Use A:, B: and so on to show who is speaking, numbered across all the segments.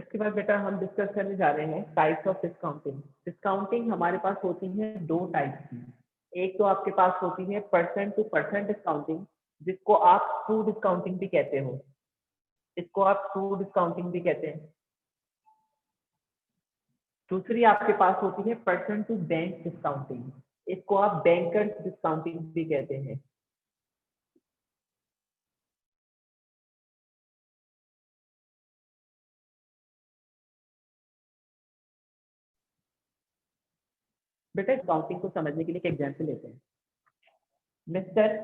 A: इसके बाद बेटा हम डिस्कस करने जा रहे हैं टाइप्स ऑफ डिस्काउंटिंग। डिस्काउंटिंग हमारे पास होती है दो टाइप की। एक तो आपके पास होती है परसेंट टू परसेंट डिस्काउंटिंग, जिसको आप ट्रू डिस्काउंटिंग भी कहते हो। इसको आप ट्रू डिस्काउंटिंग भी कहते हैं। दूसरी आपके पास होती है परसेंट टू बैंक डिस्काउंटिंग, इसको आप बैंकर्स डिस्काउंटिंग भी कहते हैं। बेटा डिस्काउंटिंग को समझने के लिए एक एग्जांपल लेते हैं। मिस्टर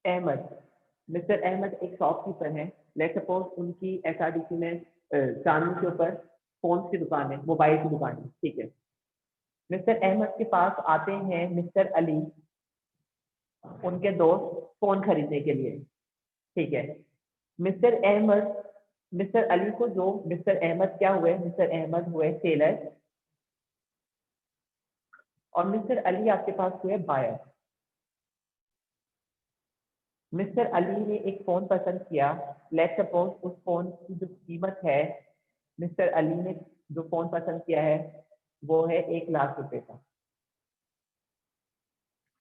A: अहमद मिस्टर अहमद एक शॉपकीपर है। लेट सपोज उनकी एसआरडीसी में चांदनी के ऊपर फोन की दुकान है, मोबाइल की दुकान है, ठीक है। मिस्टर अहमद के पास आते हैं मिस्टर अली, उनके दोस्त, फोन खरीदने के लिए, ठीक है। मिस्टर अहमद मिस्टर अली को जो मिस्टर अहमद क्या हुए, मिस्टर अहमद हुए सेलर और मिस्टर अली आपके पास हुए बायर। मिस्टर अली ने एक फोन पसंद किया। लेट सपोज उस फोन की जो कीमत है, मिस्टर अली ने जो फोन पसंद किया है वो है 1,00,000 रुपए का।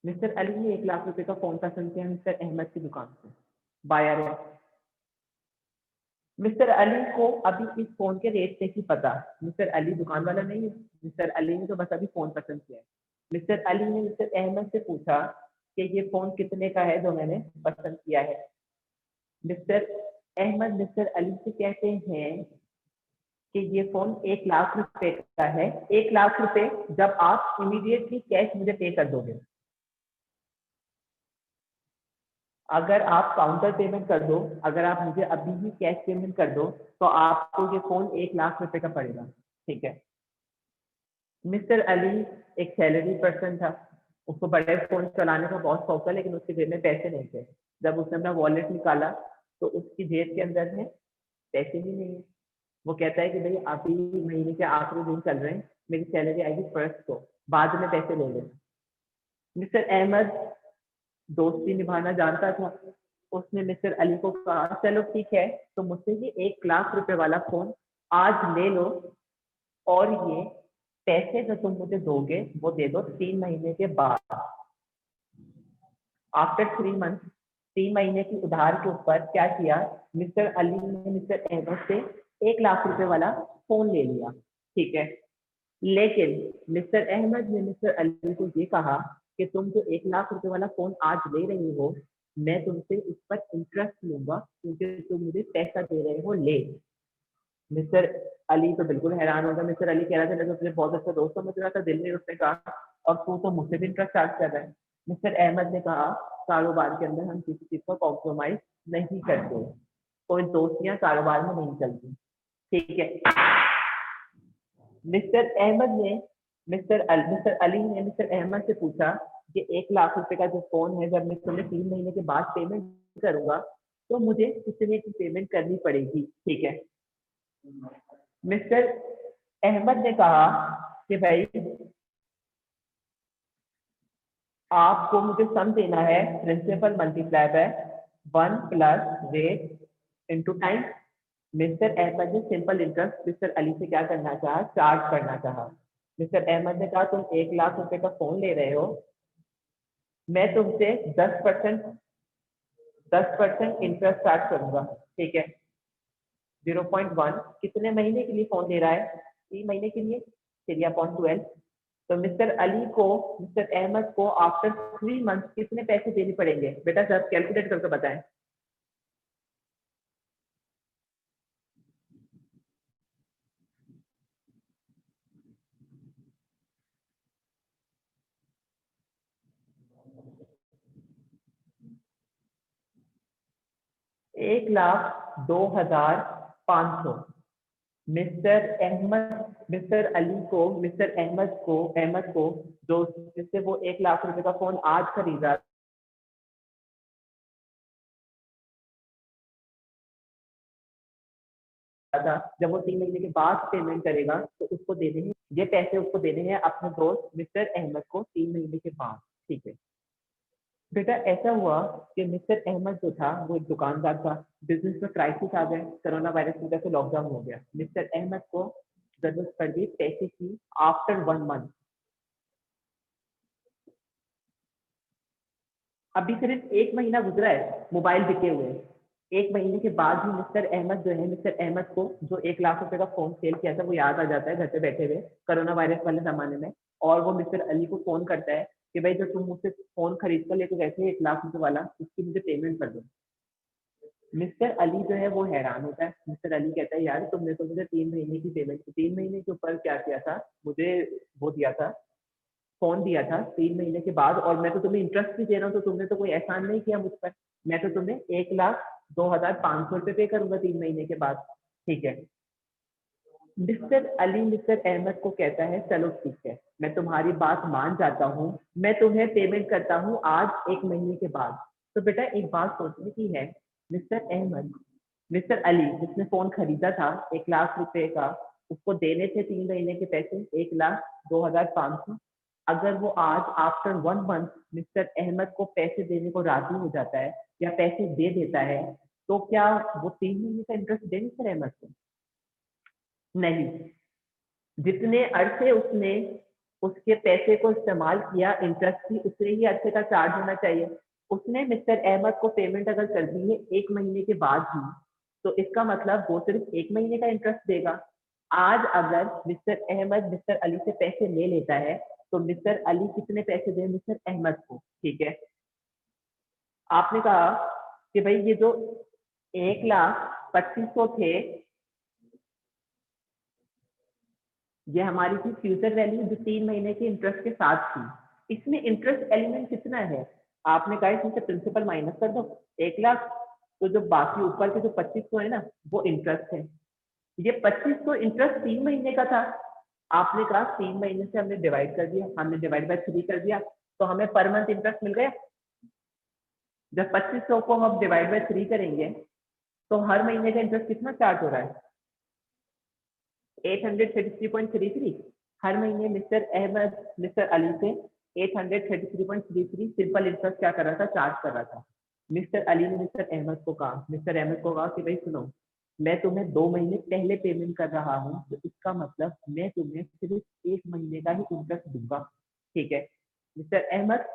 A: मिस्टर अली ने 1,00,000 रुपए का फोन पसंद किया मिस्टर अहमद की दुकान से, बायर है। मिस्टर अली को अभी इस फोन के रेट नहीं पता, मिस्टर अली दुकान वाला नहीं है, मिस्टर अली ने तो बस अभी फोन पसंद किया है। मिस्टर अली ने मिस्टर अहमद से पूछा कि ये फोन कितने का है जो मैंने पसंद किया है। मिस्टर अहमद मिस्टर अली से कहते हैं कि ये फोन 1,00,000 रुपए का है। 1,00,000 रुपए जब आप इमीडिएटली कैश मुझे पे कर दोगे, अगर आप काउंटर पेमेंट कर दो, अगर आप मुझे अभी ही कैश पेमेंट कर दो तो आपको ये फोन 1,00,000 रुपए का पड़ेगा, ठीक है। मिस्टर अली एक सैलरी पर्सन था, उसको बड़े फोन चलाने का बहुत शौक था, लेकिन उसके जेब में पैसे नहीं थे। जब उसने अपना वॉलेट निकाला तो उसकी जेब के अंदर में पैसे भी नहीं है। वो कहता है कि भाई अभी महीने के आखिरी दिन चल रहे हैं, मेरी सैलरी आएगी फर्स्ट को, बाद में पैसे ले लें। मिस्टर अहमद दोस्ती निभाना जानता था, उसने मिस्टर अली को कहा चलो ठीक है, तो मुझसे ये 1,00,000 रुपए वाला फोन आज ले लो और ये पैसे जो तुम मुझे दोगे वो दे दो 3 महीने के बाद। आफ्टर 3 मंथ, 3 महीने की उधार के ऊपर क्या किया, मिस्टर अली ने मिस्टर अहमद से 1,00,000 रुपए वाला फोन ले लिया, ठीक है। लेकिन मिस्टर अहमद ने मिस्टर अली को ये कहा कि तुम जो 1,00,000 रुपए वाला फोन आज ले रही हो, मैं तुमसे इस पर इंटरेस्ट लूंगा क्योंकि तुम मुझे पैसा दे रहे हो ले। मिस्टर अली तो बिल्कुल हैरान हो गया। मिस्टर अली कह रहा था मैं तो तुझे बहुत अच्छा दोस्त समझ रहा था, दिल में उसने कहा, और तू तो मुझसे भी इंटरेस्ट चार्ज कर रहा है। मिस्टर अहमद ने कहा कारोबार के अंदर हम किसी चीज का कॉम्प्रोमाइज नहीं करते, कोई दोस्तियां कारोबार में नहीं चलती, ठीक है। मिस्टर अहमद ने मिस्टर अली ने मिस्टर अहमद से पूछा कि 1,00,000 रुपए का जो फोन है, जब मैं तुम्हें 3 महीने के बाद पेमेंट करूंगा तो मुझे कितने की पेमेंट करनी पड़ेगी, ठीक है। मिस्टर अहमद ने कहा कि भाई आपको मुझे सम देना है, principal multiply by 1 plus rate into time. Mister Ahmad ने सिंपल इंटरेस्ट मिस्टर अली से क्या करना चाहा, चार्ज करना चाहा। मिस्टर अहमद ने कहा तुम 1,00,000 रुपए का फोन ले रहे हो, मैं तुमसे 10% इंटरेस्ट चार्ज करूंगा, ठीक है। 0.1 कितने महीने के लिए फोन दे रहा है, 3 महीने के लिए, 3/12। तो मिस्टर अहमद को आफ्टर 3 मंथ कितने पैसे देने पड़ेंगे बेटा, सर कैलकुलेट करके बताएं। एक लाख 2,500। मिस्टर अहमद को जो जिससे वो 1,00,000 रुपए का फोन आज खरीदा था, जब वो 3 महीने के बाद पेमेंट करेगा तो उसको देने हैं, ये पैसे उसको देने हैं अपने दोस्त मिस्टर अहमद को 3 महीने के बाद, ठीक है। बेटा ऐसा हुआ कि मिस्टर अहमद जो था वो एक दुकानदार था, बिजनेस में क्राइसिस आ गए, कोरोना वायरस की वजह से लॉकडाउन हो गया। मिस्टर अहमद को जरूरत पड़ गई पैसे की आफ्टर 1 मंथ। अभी सिर्फ 1 महीना गुजरा है मोबाइल बिके हुए। 1 महीने के बाद ही मिस्टर अहमद जो है, मिस्टर अहमद को जो 1 लाख रुपए का फोन सेल किया था वो याद आ जाता है घर पे बैठे हुए कोरोना वायरस वाले जमाने में। और वो मिस्टर अली को फोन करता है कि भाई जो तुम मुझसे फोन खरीद कर लेके गए थे 1 लाख रुपए वाला, उसकी मुझे पेमेंट कर दो। मिस्टर अली जो है वो हैरान होता है। मिस्टर अली कहता है यार तुमने तो मुझे 3 महीने की पेमेंट, 3 महीने के ऊपर क्या किया था, मुझे वो दिया था, फोन दिया था 3 महीने के बाद, और मैं तो तुम्हें इंटरेस्ट भी दे रहा हूँ, तो तुमने तो कोई एहसान नहीं किया मुझ पर। मैं तो तुम्हें 1,02,500 रुपये पे करूंगा 3 महीने के बाद। ठीक है। मिस्टर अली मिस्टर अहमद को कहता है चलो ठीक है, मैं तुम्हारी बात मान जाता हूँ, मैं तुम्हें पेमेंट करता हूँ आज 1 महीने के बाद। तो बेटा एक बात सोचने की है, मिस्टर अहमद, मिस्टर अली जिसने फोन खरीदा था 1 लाख रुपए का, उसको देने थे 3 महीने के पैसे 1,02,500। अगर वो आज आफ्टर 1 मंथ मिस्टर अहमद को पैसे देने को राजी हो जाता है या पैसे दे देता है, तो क्या वो 3 महीने का इंटरेस्ट दे मिस्टर अहमद को? नहीं। जितने अरसे उसने उसके पैसे को इस्तेमाल किया इंटरेस्ट की, उतने ही अरसे का चार्ज होना चाहिए। उसने मिस्टर अहमद को पेमेंट अगर कर दी है 1 महीने के बाद ही, तो इसका मतलब वो सिर्फ 1 महीने का इंटरेस्ट देगा। आज अगर मिस्टर अहमद मिस्टर अली से पैसे ले लेता है, तो मिस्टर अली कितने पैसे दें मिस्टर अहमद को? ठीक है। आपने कहा कि भाई ये जो 1,25,000 थे, ये हमारी थी फ्यूचर वैल्यू जो 3 महीने के इंटरेस्ट के साथ थी। इसमें इंटरेस्ट एलिमेंट कितना है? आपने कहा इसमें से प्रिंसिपल माइनस कर दो 1 लाख, तो जो बाकी ऊपर के जो 2500 है ना, वो इंटरेस्ट है। ये 2500 इंटरेस्ट 3 महीने का था। आपने कहा 3 महीने से हमने डिवाइड कर दिया, हमने डिवाइड बाय 3 कर दिया, तो हमें पर मंथ इंटरेस्ट मिल गया। जब 2500 को हम डिवाइड बाय 3 करेंगे, तो हर महीने का इंटरेस्ट कितना चार्ज हो रहा है? 833.33। हर महीने मिस्टर अहमद मिस्टर अली से 833.33 सिंपल इंटरेस्ट क्या कर रहा था, चार्ज कर रहा था। मिस्टर अली ने मिस्टर अहमद को कहा, मिस्टर अहमद को कहा कि भाई सुनो, मैं तुम्हें 2 महीने पहले पेमेंट कर रहा हूँ, तो इसका मतलब मैं तुम्हें सिर्फ 1 महीने का ही इंटरेस्ट दूंगा। ठीक है। मिस्टर अहमद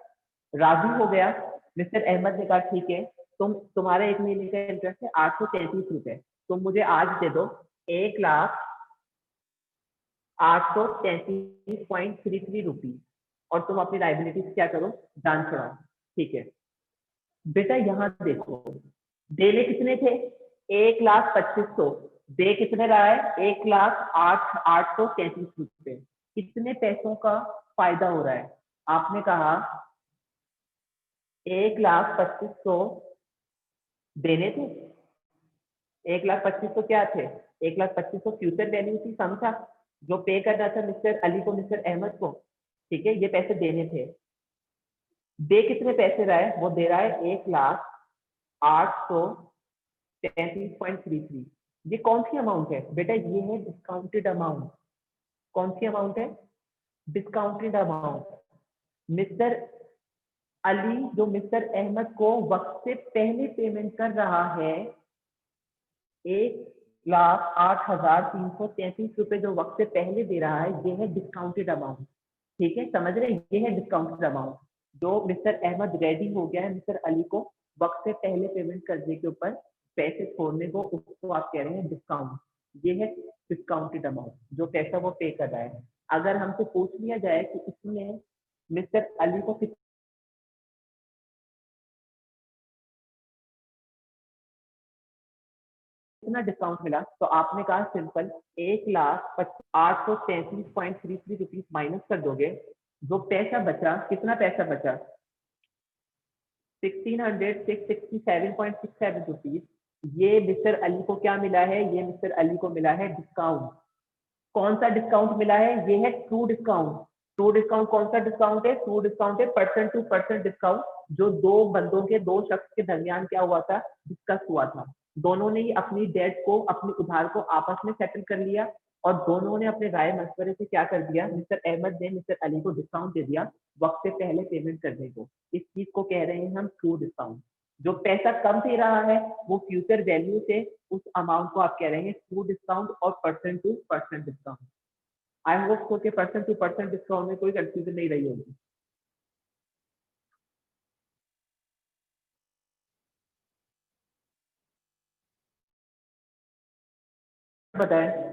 A: राजी हो गया। मिस्टर अहमद ने कहा ठीक है, तुम्हारा 1 महीने का इंटरेस्ट है 833 रुपए, तुम मुझे आज दे दो 1,0833.33 रुपीज, और तुम अपनी लाइबिलिटीज क्या करो, जान छुड़ाओ। ठीक है। बेटा यहाँ देखो, देने कितने थे? 1,25,000। दे कितने रहा है? 1,08,833 रुपए। कितने पैसों का फायदा हो रहा है? आपने कहा 1,25,000 देने थे, 1,25,000 क्या थे? 1,25,000 फ्यूचर वैल्यू थी, सम था जो पे करना था मिस्टर अली को मिस्टर अहमद को। ठीक है, ये पैसे देने थे। दे कितने पैसे रहा है? वो दे रहा है 1,08,33.33। ये कौन सी अमाउंट है बेटा? ये है डिस्काउंटेड अमाउंट। कौन सी अमाउंट है? Discounted amount. मिस्टर अली जो मिस्टर अहमद को वक्त से पहले पेमेंट कर रहा है, 1,08,333 रुपए जो वक्त से पहले दे रहा है, ये है डिस्काउंटेड अमाउंट। ठीक है, समझ रहे हैं? ये है डिस्काउंटेड अमाउंट जो मिस्टर अहमद रेडी हो गया है मिस्टर अली को वक्त से पहले पेमेंट करने के ऊपर पैसे छोड़ने को, उसको आप कह रहे हैं डिस्काउंट। ये है डिस्काउंटेड अमाउंट जो पैसा वो पे कर रहा है। अगर हमसे पूछ लिया जाए कि इसमें मिस्टर अली को कितना डिस्काउंट मिला, तो आपने कहा सिंपल 1,08,33.33 माइनस कर दोगे, जो पैसा बचा, कितना पैसा बचा? 1,667.67 रुपीज। ये मिस्टर अली को क्या मिला है? ये मिस्टर अली को मिला है डिस्काउंट। कौन सा डिस्काउंट मिला है? ये है ट्रू डिस्काउंट। ट्रू डिस्काउंट कौन सा डिस्काउंट है? ट्रू डिस्काउंट है परसेंट टू परसेंट डिस्काउंट, जो दो बंदों के, दो शख्स के दरमियान क्या हुआ था, डिस्कस हुआ था। दोनों ने ही अपनी डेट को, अपनी उधार को आपस में सेटल कर लिया। और दोनों ने अपने राय मशवरे से क्या कर दिया, मिस्टर अहमद ने मिस्टर अली को डिस्काउंट दे दिया वक्त से पहले पेमेंट करने को। इस चीज को कह रहे हैं हम ट्रू डिस्काउंट। जो पैसा कम दे रहा है वो फ्यूचर वैल्यू से उस अमाउंट को आप कह रहे हैं ट्रू डिस्काउंट और percent two percent discount. I hope so के परसेंट टू परसेंट डिस्काउंट में कोई कंफ्यूजन नहीं रही होगी। बताएं।